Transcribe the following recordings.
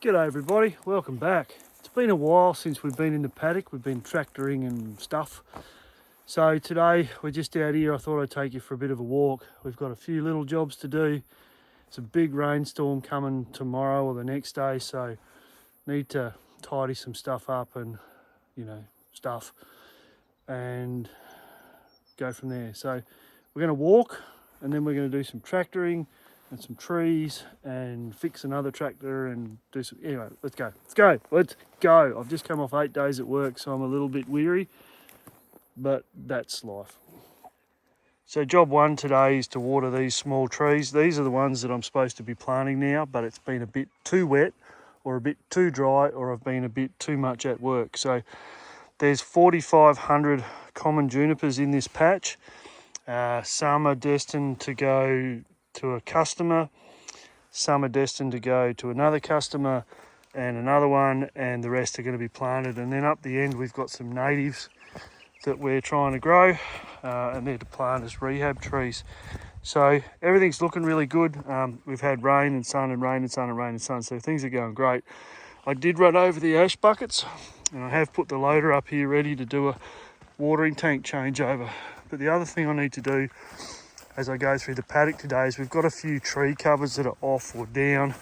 G'day everybody, welcome back. It's been a while since we've been in the paddock, we've been tractoring and stuff. So today we're just out here. I thought I'd take you for a bit of a walk. We've got a few little jobs to do. It's a big rainstorm coming tomorrow or the next day, so need to tidy some stuff up and stuff and go from there. So we're going to walk and then we're going to do some tractoring and some trees and fix another tractor and do some, anyway, let's go. I've just come off 8 days at work, so I'm a little bit weary, but that's life. So job one today is to water these small trees. These are the ones that I'm supposed to be planting now, but it's been a bit too wet or a bit too dry, or I've been a bit too much at work. So there's 4,500 common junipers in this patch. Some are destined to go to a customer, some are destined to go to another customer and another one, and the rest are going to be planted. And then up the end we've got some natives that we're trying to grow, and they're to plant as rehab trees. So everything's looking really good. We've had rain and sun and rain and sun and rain and sun, so things are going great. I did run over the ash buckets, and I have put the loader up here ready to do a watering tank changeover. But the other thing I need to do as I go through the paddock today is we've got a few tree covers that are off or down,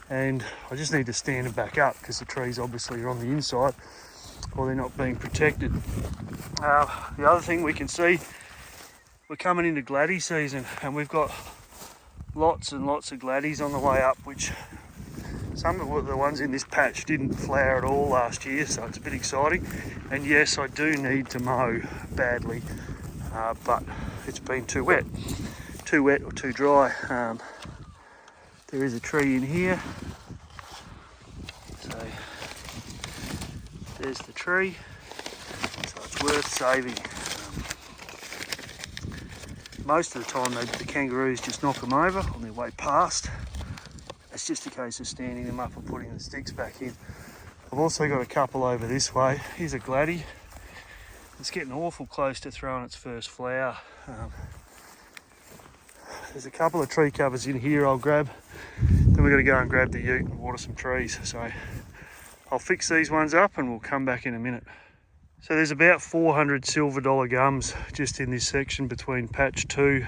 and I just need to stand them back up because the trees obviously are on the inside or they're not being protected. The other thing we can see, we're coming into gladdy season and we've got lots and lots of gladdies on the way up, which some of the ones in this patch didn't flower at all last year, so it's a bit exciting. And yes, I do need to mow badly, but it's been too wet or too dry. There is a tree in here, so there's the tree, so it's worth saving. Most of the time the kangaroos just knock them over on their way past. It's just a case of standing them up and putting the sticks back in. I've also got a couple over this way. Here's a gladdy. It's getting awful close to throwing its first flower. There's a couple of tree covers in here I'll grab. Then we're going to go and grab the ute and water some trees. So I'll fix these ones up and we'll come back in a minute. So there's about 400 silver dollar gums just in this section between patch 2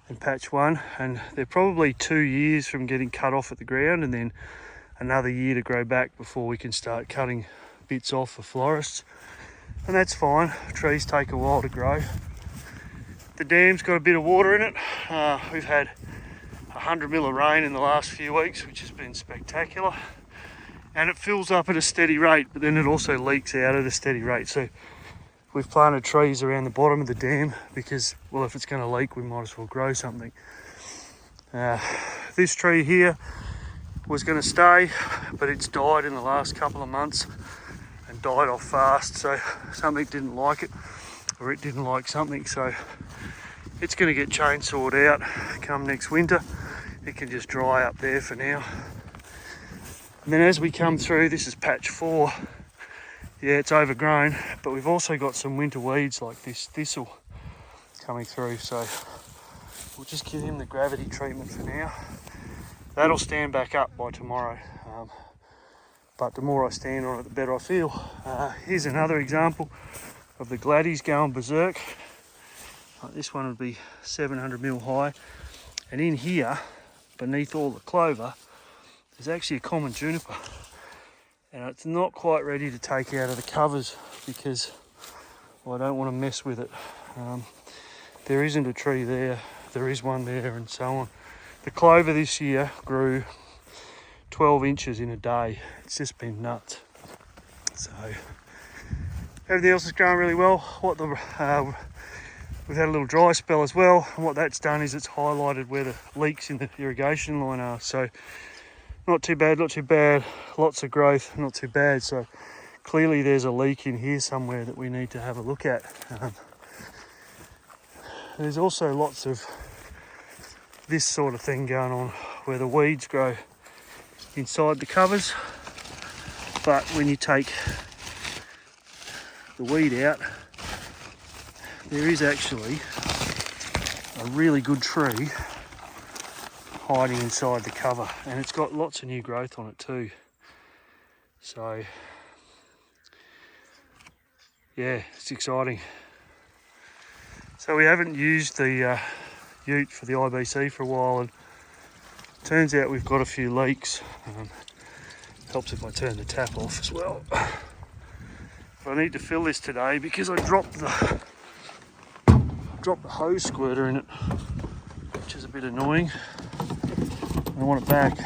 and patch 1, and they're probably 2 years from getting cut off at the ground and then another year to grow back before we can start cutting bits off for florists. And that's fine, trees take a while to grow. The dam's got a bit of water in it. We've had 100 mil of rain in the last few weeks, which has been spectacular. And it fills up at a steady rate, but then it also leaks out at a steady rate. So we've planted trees around the bottom of the dam because, well, if it's going to leak, we might as well grow something. This tree here was going to stay, but it's died in the last couple of months and died off fast. So something didn't like it, or it didn't like something. So it's going to get chainsawed out come next winter. It can just dry up there for now. And then as we come through, this is patch 4. Yeah, it's overgrown, but we've also got some winter weeds like this thistle coming through. So we'll just give him the gravity treatment for now. That'll stand back up by tomorrow. But the more I stand on it, the better I feel. Here's another example of the gladdies going berserk. This one would be 700 mil high. And in here, beneath all the clover, there's actually a common juniper. And it's not quite ready to take out of the covers because, well, I don't want to mess with it. There isn't a tree there, there is one there, and so on. The clover this year grew 12 inches in a day. It's just been nuts. So everything else is going really well. We've had a little dry spell as well, and what that's done is it's highlighted where the leaks in the irrigation line are. So not too bad, not too bad. Lots of growth, not too bad. So clearly there's a leak in here somewhere that we need to have a look at. There's also lots of this sort of thing going on where the weeds grow inside the covers, but when you take the weed out, there is actually a really good tree hiding inside the cover, and it's got lots of new growth on it too. So yeah, it's exciting. So we haven't used the ute for the IBC for a while, and turns out we've got a few leaks. Helps if I turn the tap off as well. But I need to fill this today because I dropped the hose squirter in it, which is a bit annoying. I want it back.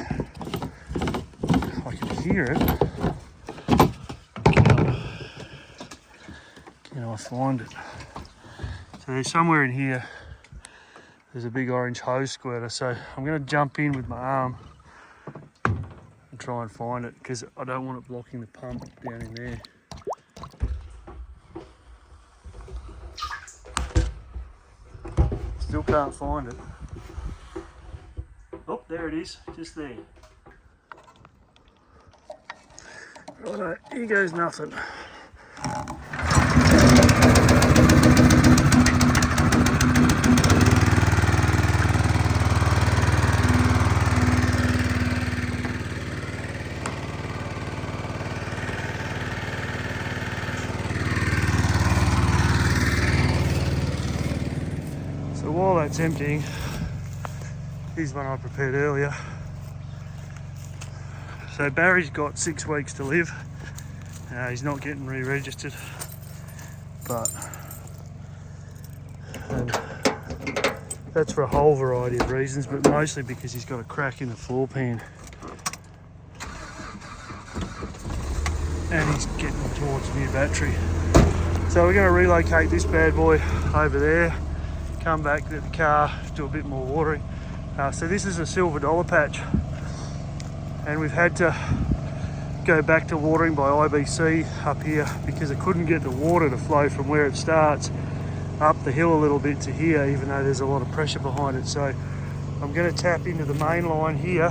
I can hear it. Can I find it? So there's somewhere in here, there's a big orange hose squirter. So I'm going to jump in with my arm and try and find it, because I don't want it blocking the pump down in there. Still can't find it. Oh, there it is, just there. Righto, here goes nothing. So while that's emptying, here's one I prepared earlier. So Barry's got 6 weeks to live. He's not getting re-registered, but that's for a whole variety of reasons, but mostly because he's got a crack in the floor pan and he's getting towards a new battery. So we're going to relocate this bad boy over there, come back, get the car, do a bit more watering. So this is a silver dollar patch, and we've had to go back to watering by IBC up here because I couldn't get the water to flow from where it starts up the hill a little bit to here, even though there's a lot of pressure behind it. So I'm going to tap into the main line here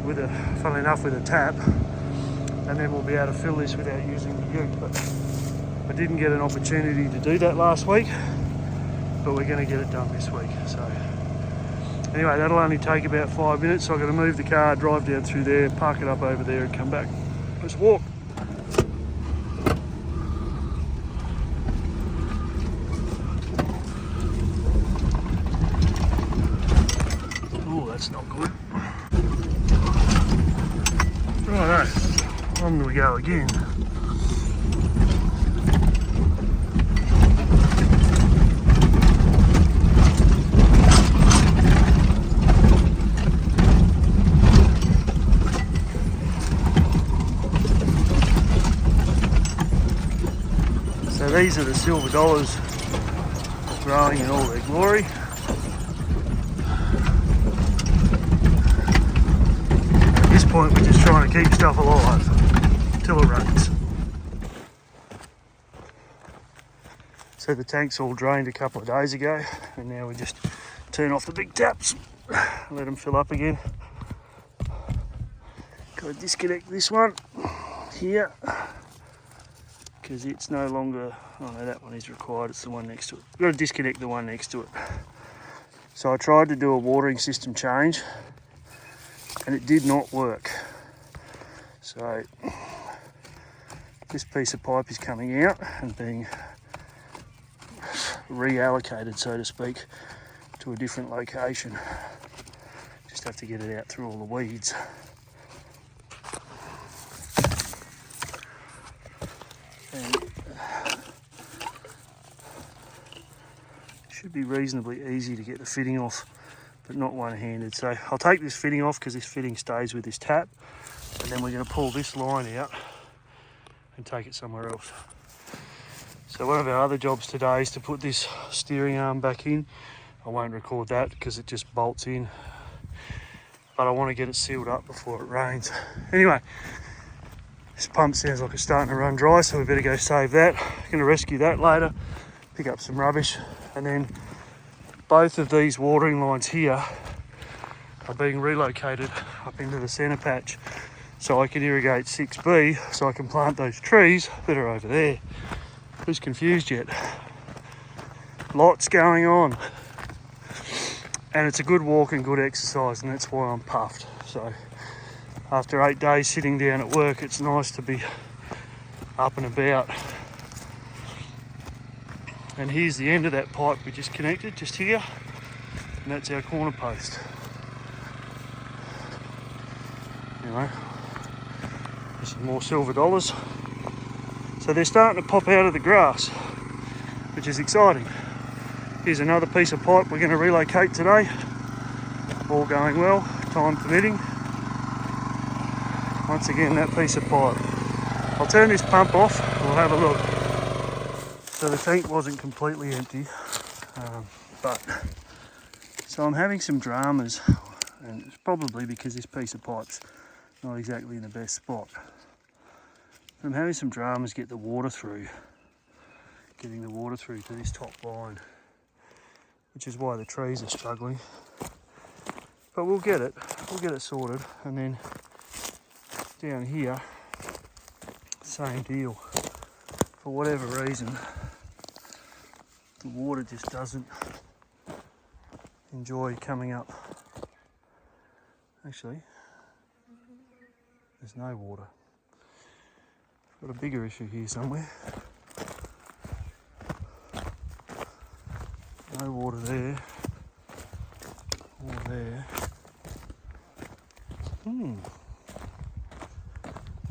with funnily enough, with a tap, and then we'll be able to fill this without using the ute. But I didn't get an opportunity to do that last week, but we're going to get it done this week. So anyway, that'll only take about 5 minutes. So I've got to move the car, drive down through there, park it up over there and come back. Let's walk. Oh, that's not good. Righto, on we go again. So these are the silver dollars growing in all their glory. At this point we're just trying to keep stuff alive till it rains. So the tank's all drained a couple of days ago, and now we just turn off the big taps, let them fill up again. Got to disconnect this one here, because it's no longer, oh no, that one is required, it's the one next to it. We've got to disconnect the one next to it. So I tried to do a watering system change and it did not work. So this piece of pipe is coming out and being reallocated, so to speak, to a different location. Just have to get it out through all the weeds. And should be reasonably easy to get the fitting off, but not one-handed. So I'll take this fitting off because this fitting stays with this tap, and then we're going to pull this line out and take it somewhere else. So one of our other jobs today is to put this steering arm back in. I won't record that because it just bolts in, but I want to get it sealed up before it rains. Anyway, this pump sounds like it's starting to run dry, so we better go save that. Going to rescue that later, pick up some rubbish, and then both of these watering lines here are being relocated up into the centre patch so I can irrigate 6B, so I can plant those trees that are over there. Who's confused yet? Lots going on. and it's a good walk and good exercise, and that's why I'm puffed. So after 8 days sitting down at work, it's nice to be up and about. And here's the end of that pipe we just connected, just here, and that's our corner post. Anyway, there's some more silver dollars. So they're starting to pop out of the grass, which is exciting. Here's another piece of pipe we're going to relocate today. All going well, time permitting. Once again, that piece of pipe. I'll turn this pump off, we'll have a look. So the tank wasn't completely empty, so I'm having some dramas, and it's probably because this piece of pipe's not exactly in the best spot. I'm having some dramas getting the water through to this top line, which is why the trees are struggling. But we'll get it sorted, and then down here, same deal. For whatever reason, the water just doesn't enjoy coming up. Actually, there's no water. Got a bigger issue here somewhere. No water there. Water there.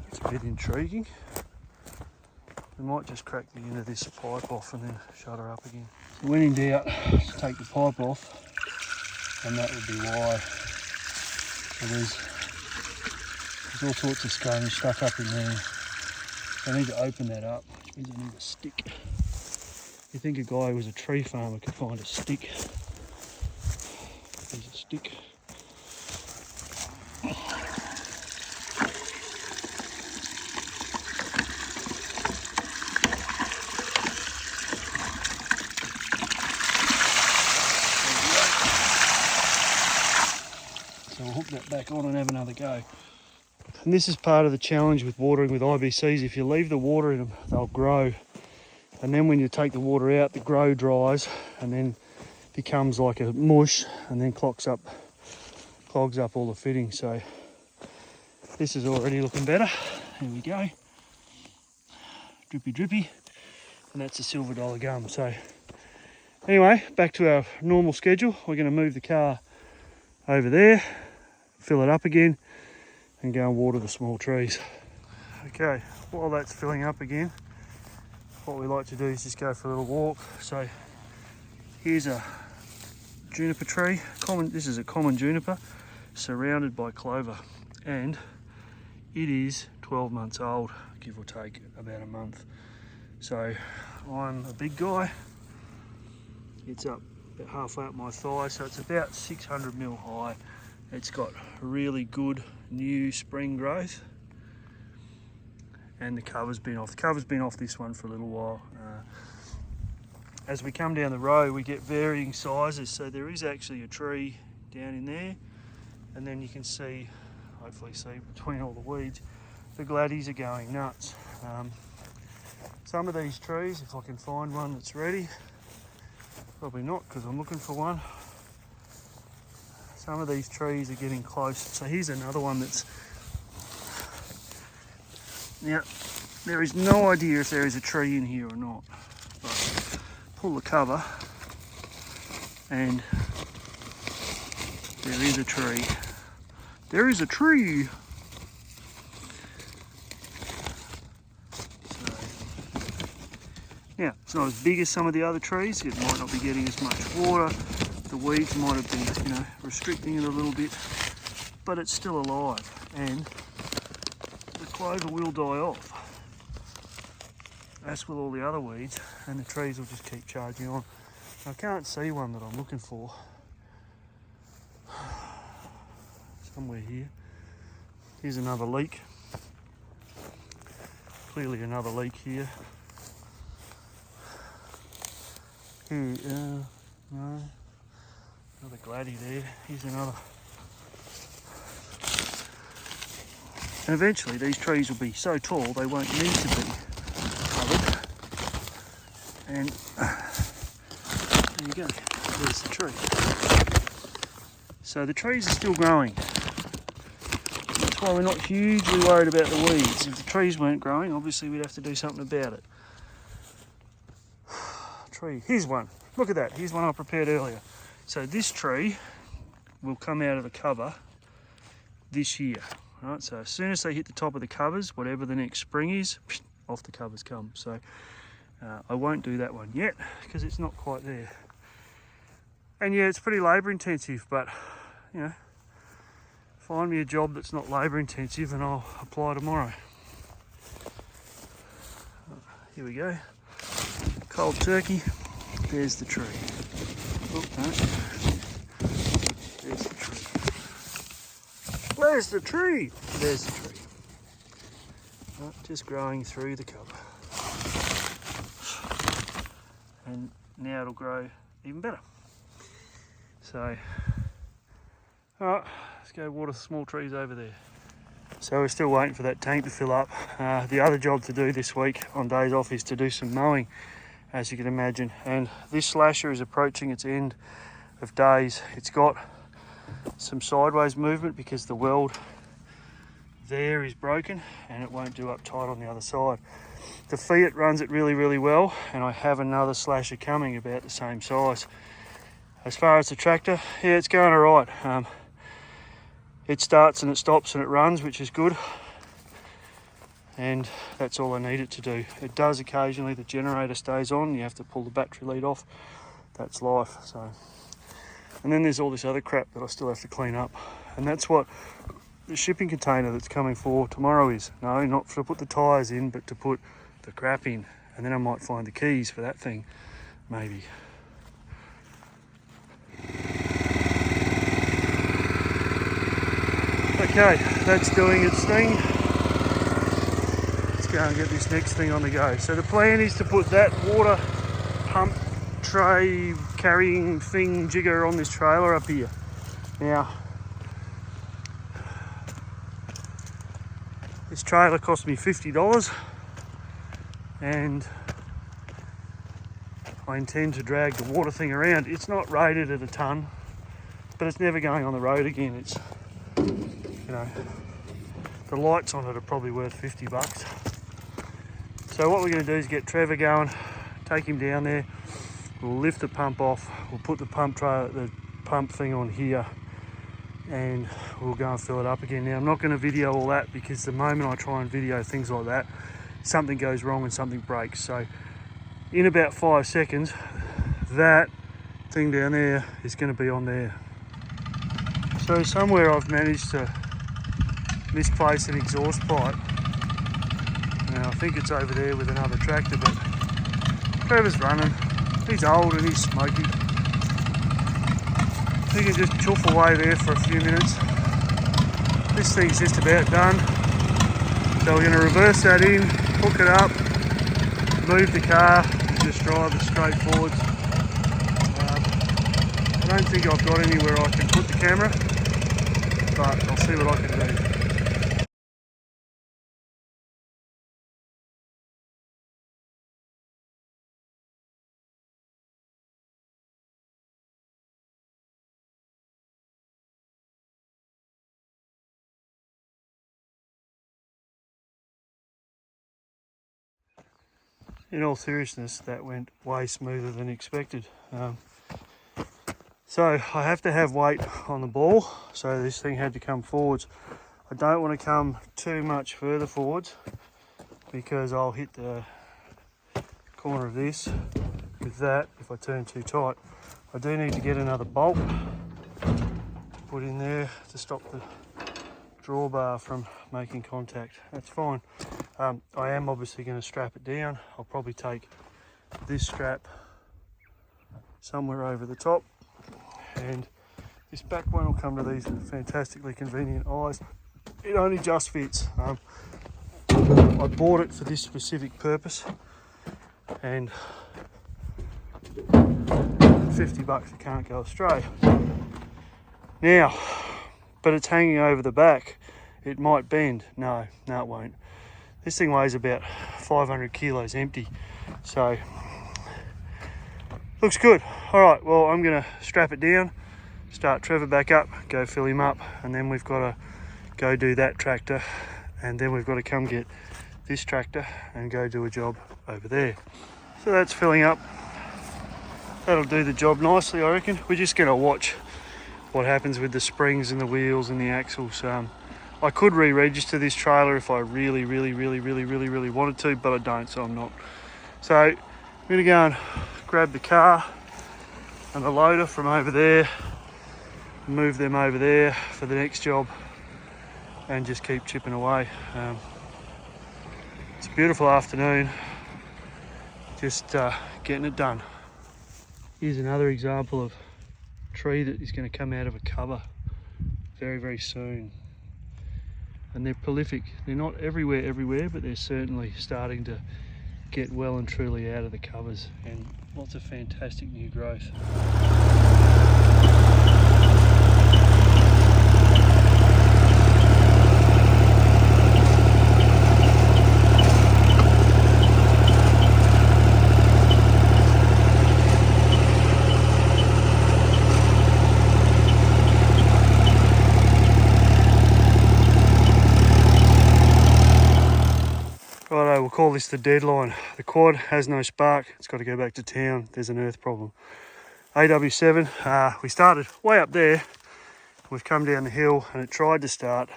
That's a bit intriguing. We might just crack the end of this pipe off and then shut her up again. So when in doubt, just take the pipe off, and that would be why. So there's all sorts of scum stuck up in there. So I need to open that up, which means I need a stick. You think a guy who was a tree farmer could find a stick. There's a stick. So we'll hook that back on and have another go. And this is part of the challenge with watering with IBCs. If you leave the water in them, they'll grow. And then when you take the water out, the grow dries and then becomes like a mush, and then clogs up all the fittings. So this is already looking better. There we go. Drippy drippy. And that's a silver dollar gum. So anyway, back to our normal schedule. We're going to move the car over there, fill it up again, and go and water the small trees. Okay, while that's filling up again, what we like to do is just go for a little walk. So here's a juniper tree. This is a common juniper surrounded by clover, and it is 12 months old, give or take about a month. So I'm a big guy. It's up about halfway up my thigh, so it's about 600 mil high. It's got really good new spring growth, and the cover's been off. The cover's been off this one for a little while. As we come down the road, we get varying sizes. So there is actually a tree down in there, and then you can see, hopefully see between all the weeds, the gladdies are going nuts. Some of these trees, if I can find one that's ready, probably not because I'm looking for one. Some of these trees are getting close. So here's another one that's, now there is no idea if there is a tree in here or not, but pull the cover and there is a tree. There is a tree. Now, it's not as big as some of the other trees. It might not be getting as much water. The weeds might have been, restricting it a little bit, but it's still alive, and the clover will die off, as will all the other weeds, and the trees will just keep charging on. I can't see one that I'm looking for. Somewhere here. Here's another leek. Clearly another leek here. Here, no. Another gladdy there. Here's another. And eventually these trees will be so tall they won't need to be covered. And there you go. There's the tree. So the trees are still growing. That's why we're not hugely worried about the weeds. If the trees weren't growing, obviously we'd have to do something about it. Tree, here's one. Look at that, here's one I prepared earlier. So this tree will come out of the cover this year. Right, so as soon as they hit the top of the covers, whatever the next spring is, off the covers come. So I won't do that one yet because it's not quite there. And yeah, it's pretty labour intensive, but you know, find me a job that's not labour intensive and I'll apply tomorrow. Here we go. Cold turkey. There's the tree. Oh, no. There's the tree. Where's the tree? There's the tree. Oh, just growing through the cover. And now it'll grow even better. So, alright, let's go water the small trees over there. So we're still waiting for that tank to fill up. The other job to do this week on days off is to do some mowing, as you can imagine. And this slasher is approaching its end of days. It's got some sideways movement because the weld there is broken and it won't do up tight on the other side. The Fiat runs it really, really well, and I have another slasher coming about the same size. As far as the tractor, yeah, it's going all right. It starts and it stops and it runs, which is good. And that's all I need it to do. It does occasionally, the generator stays on, you have to pull the battery lead off. That's life. So, and then there's all this other crap that I still have to clean up. And that's what the shipping container that's coming for tomorrow is. No, not to put the tyres in, but to put the crap in. And then I might find the keys for that thing, maybe. Okay, that's doing its thing. Let's go and get this next thing on the go. So the plan is to put that water pump tray carrying thing jigger on this trailer up here. Now, this trailer cost me $50 and I intend to drag the water thing around. It's not rated at a ton, but it's never going on the road again. It's, you know, the lights on it are probably worth 50 bucks. So what we're going to do is get Trevor going, take him down there, we'll lift the pump off, we'll put the pump thing on here, and we'll go and fill it up again. Now I'm not going to video all that because the moment I try and video things like that, something goes wrong and something breaks. So in about 5 seconds, that thing down there is going to be on there. So somewhere I've managed to misplace an exhaust pipe. Now I think it's over there with another tractor, but Trevor's running. He's old and he's smoky. He can just chuff away there for a few minutes. This thing's just about done. So we're going to reverse that in, hook it up, move the car, and just drive it straight forwards. I don't think I've got anywhere I can put the camera, but I'll see what I can do. In all seriousness, that went way smoother than expected. So I have to have weight on the ball, so this thing had to come forwards. I don't want to come too much further forwards because I'll hit the corner of this with that if I turn too tight. I do need to get another bolt put in there to stop the drawbar from making contact. That's fine. I am obviously going to strap it down. I'll probably take this strap somewhere over the top, and this back one will come to these fantastically convenient eyes. It only just fits. I bought it for this specific purpose, and 50 bucks it can't go astray. Now, but it's hanging over the back. It might bend. No, it won't. This thing weighs about 500 kilos empty, so looks good. All right, well, I'm gonna strap it down, start Trevor back up, go fill him up, and then we've got to go do that tractor, and then we've got to come get this tractor and go do a job over there. So that's filling up. That'll do the job nicely, I reckon. We're just going to watch what happens with the springs and the wheels and the axles. I could re-register this trailer if I really wanted to, but I don't, so I'm not. So I'm going to go and grab the car and the loader from over there, move them over there for the next job, and just keep chipping away. It's a beautiful afternoon, just getting it done. Here's another example of a tree that is going to come out of a cover very soon. And they're prolific. They're not everywhere, but they're certainly starting to get well and truly out of the covers, and lots of fantastic new growth. Righto, we'll call this the deadline. The quad has no spark, it's got to go back to town. There's an earth problem. AW7, we started way up there. We've come down the hill and it tried to start,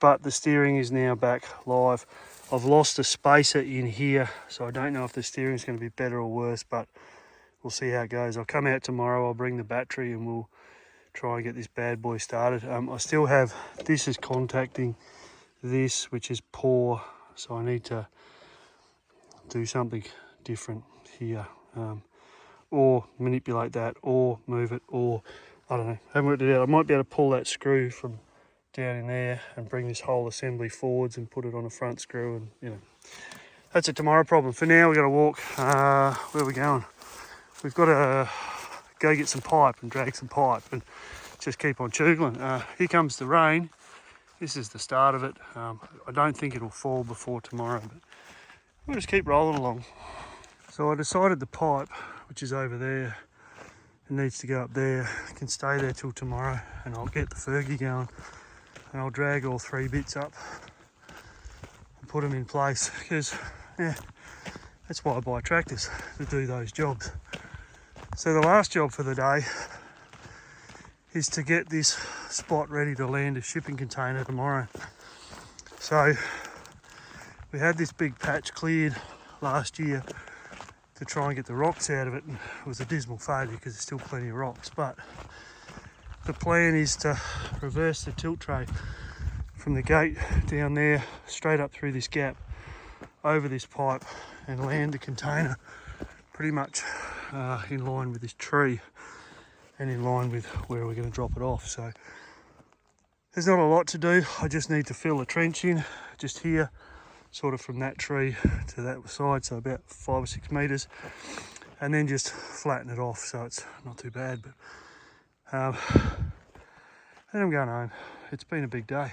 but the steering is now back live. I've lost a spacer in here, so I don't know if the steering is going to be better or worse, but we'll see how it goes. I'll come out tomorrow, I'll bring the battery and we'll try and get this bad boy started. I still have, this is contacting this, which is poor. So I need to do something different here, or manipulate that, or move it, or I don't know, haven't worked it out. I might be able to pull that screw from down in there and bring this whole assembly forwards and put it on a front screw, and you know, that's a tomorrow problem. For now, we've got to walk. Where are we going? We've got to go get some pipe and drag some pipe and just keep on choogling. Here comes the rain. This is the start of it. I don't think it'll fall before tomorrow, but we'll just keep rolling along. So I decided the pipe, which is over there, it needs to go up there. It can stay there till tomorrow, and I'll get the Fergie going, and I'll drag all three bits up and put them in place, because yeah, that's why I buy tractors, to do those jobs. So the last job for the day is to get this spot ready to land a shipping container tomorrow. So we had this big patch cleared last year to try and get the rocks out of it, and it was a dismal failure because there's still plenty of rocks. But the plan is to reverse the tilt tray from the gate down there straight up through this gap over this pipe and land the container pretty much in line with this tree and in line with where we're going to drop it off. So there's not a lot to do. I just need to fill a trench in just here, sort of from that tree to that side, so about 5 or 6 meters, and then just flatten it off so it's not too bad. But then I'm going home. It's been a big day.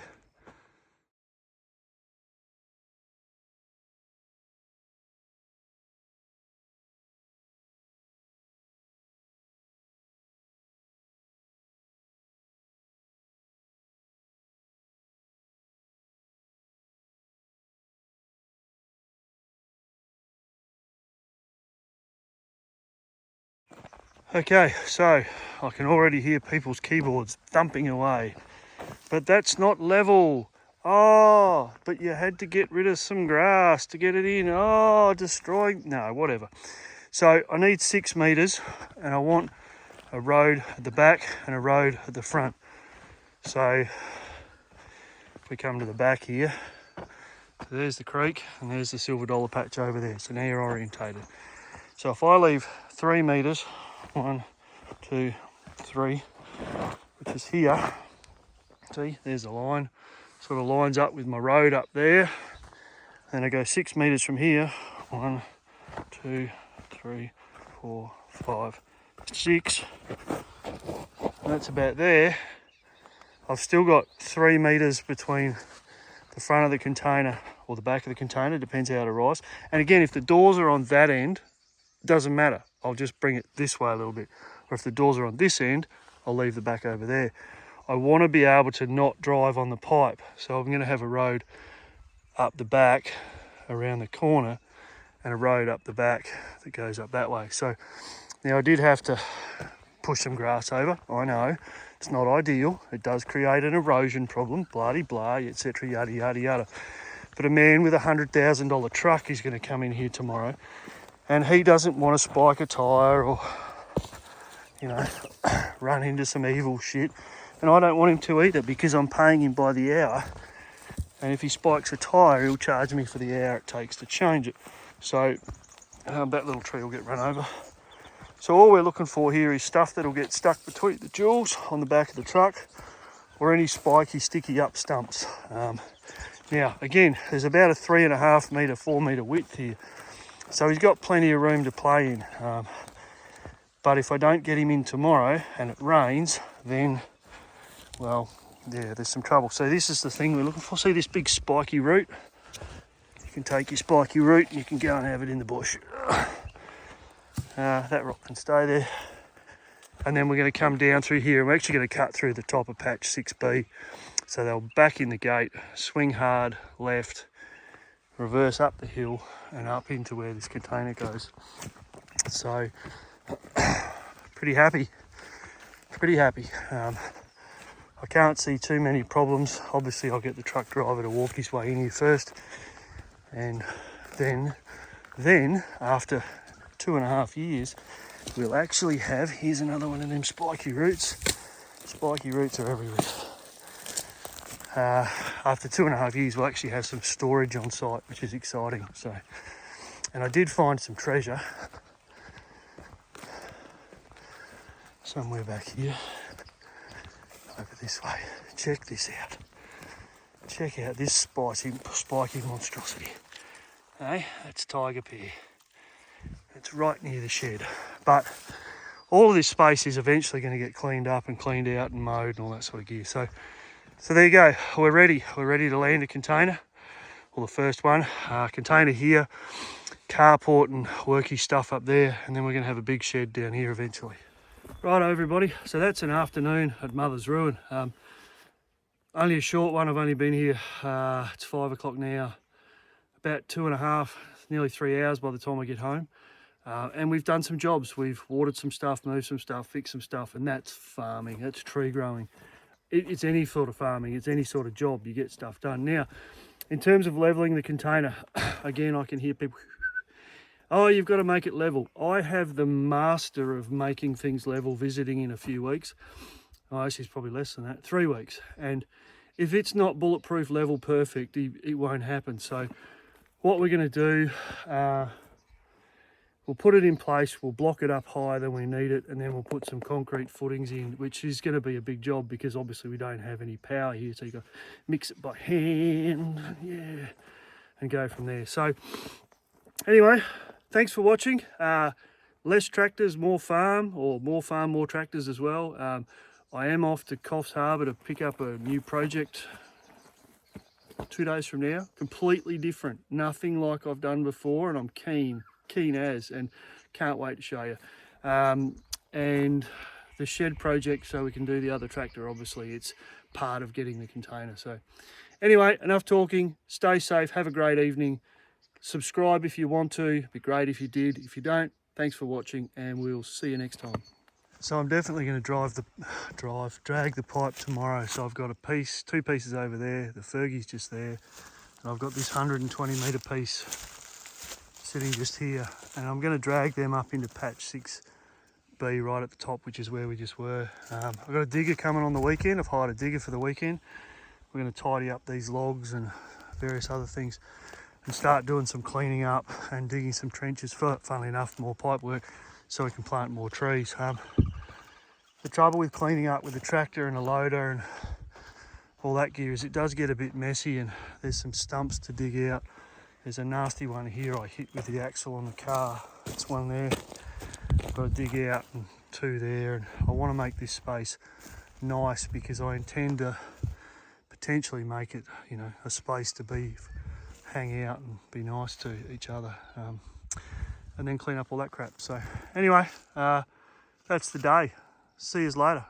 Okay, so I can already hear people's keyboards thumping away, but that's not level. Oh, but you had to get rid of some grass to get it in. Oh, destroying, no, whatever. So I need 6 meters and I want a road at the back and a road at the front. So if we come to the back here, so there's the creek and there's the Silver Dollar patch over there. So now you're orientated. So if I leave 3 meters, 1, 2, 3, which is here. See, there's the line. Sort of lines up with my road up there. Then I go 6 meters from here. 1, 2, 3, 4, 5, 6. And that's about there. I've still got 3 meters between the front of the container or the back of the container, depends how it arrives. And again, if the doors are on that end, it doesn't matter. I'll just bring it this way a little bit. Or if the doors are on this end, I'll leave the back over there. I want to be able to not drive on the pipe, so I'm going to have a road up the back around the corner and a road up the back that goes up that way. So now I did have to push some grass over. I know it's not ideal. It does create an erosion problem, bloody blah, etc, yada yada yada. But a man with $100,000 truck is going to come in here tomorrow, and he doesn't want to spike a tyre or, you know, run into some evil shit. And I don't want him to either, because I'm paying him by the hour. And if he spikes a tyre, he'll charge me for the hour it takes to change it. So that little tree will get run over. So all we're looking for here is stuff that'll get stuck between the jewels on the back of the truck, or any spiky, sticky up stumps. Now, again, there's about a 3.5 metre, 4 metre width here. So he's got plenty of room to play in. But if I don't get him in tomorrow and it rains, then, well, yeah, there's some trouble. So this is the thing we're looking for. See this big spiky root? You can take your spiky root and you can go and have it in the bush. That rock can stay there. And then we're going to come down through here. I'm actually going to cut through the top of patch 6B. So they'll back in the gate, swing hard left, reverse up the hill and up into where this container goes. So pretty happy. I can't see too many problems. Obviously I'll get the truck driver to walk his way in here first, and then after 2.5 years we'll actually have, here's another one of them spiky roots. Spiky roots are everywhere. After 2.5 years we'll actually have some storage on site, which is exciting. So, and I did find some treasure somewhere back here. Over this way. Check this out. Check out this spiky monstrosity. Hey, that's tiger pear. It's right near the shed. But all of this space is eventually going to get cleaned up and cleaned out and mowed and all that sort of gear. So there you go. We're ready. We're ready to land a container. Well, the first one. Container here. Carport and worky stuff up there. And then we're going to have a big shed down here eventually. Right, everybody, so that's an afternoon at Mother's Ruin. Only a short one. I've only been here, it's 5 o'clock now, about 2.5, nearly 3 hours by the time I get home. And we've done some jobs. We've watered some stuff, moved some stuff, fixed some stuff, and that's farming, that's tree growing. It's any sort of farming, it's any sort of job, you get stuff done. Now, in terms of levelling the container, again, I can hear people, oh, you've got to make it level. I have the master of making things level visiting in a few weeks. Oh, actually, it's probably less than that, 3 weeks. And if it's not bulletproof level perfect, it won't happen. So what we're going to do, we'll put it in place, we'll block it up higher than we need it, and then we'll put some concrete footings in, which is going to be a big job because obviously we don't have any power here. So you've got to mix it by hand, yeah, and go from there. So anyway, thanks for watching. Less tractors, more farm, or more farm, more tractors as well. I am off to Coffs Harbour to pick up a new project 2 days from now. Completely different, nothing like I've done before, and I'm keen as, and can't wait to show you. And the shed project, so we can do the other tractor, obviously it's part of getting the container. So anyway, enough talking. Stay safe, have a great evening. Subscribe if you want to, it'd be great if you did. If you don't, thanks for watching, and we'll see you next time. So I'm definitely going to drag the pipe tomorrow. So I've got two pieces over there, the Fergie's just there, and I've got this 120 metre piece sitting just here, and I'm going to drag them up into patch 6B right at the top, which is where we just were. I've got a digger coming on the weekend. I've hired a digger for the weekend. We're going to tidy up these logs and various other things and start doing some cleaning up and digging some trenches for, funnily enough, more pipe work so we can plant more trees. The trouble with cleaning up with the tractor and a loader and all that gear is it does get a bit messy, and there's some stumps to dig out. There's a nasty one here I hit with the axle on the car. That's one there. I've got to dig out, and 2 there, and I want to make this space nice because I intend to potentially make it, you know, a space to hang out and be nice to each other, and then clean up all that crap. So anyway, that's the day. See you later.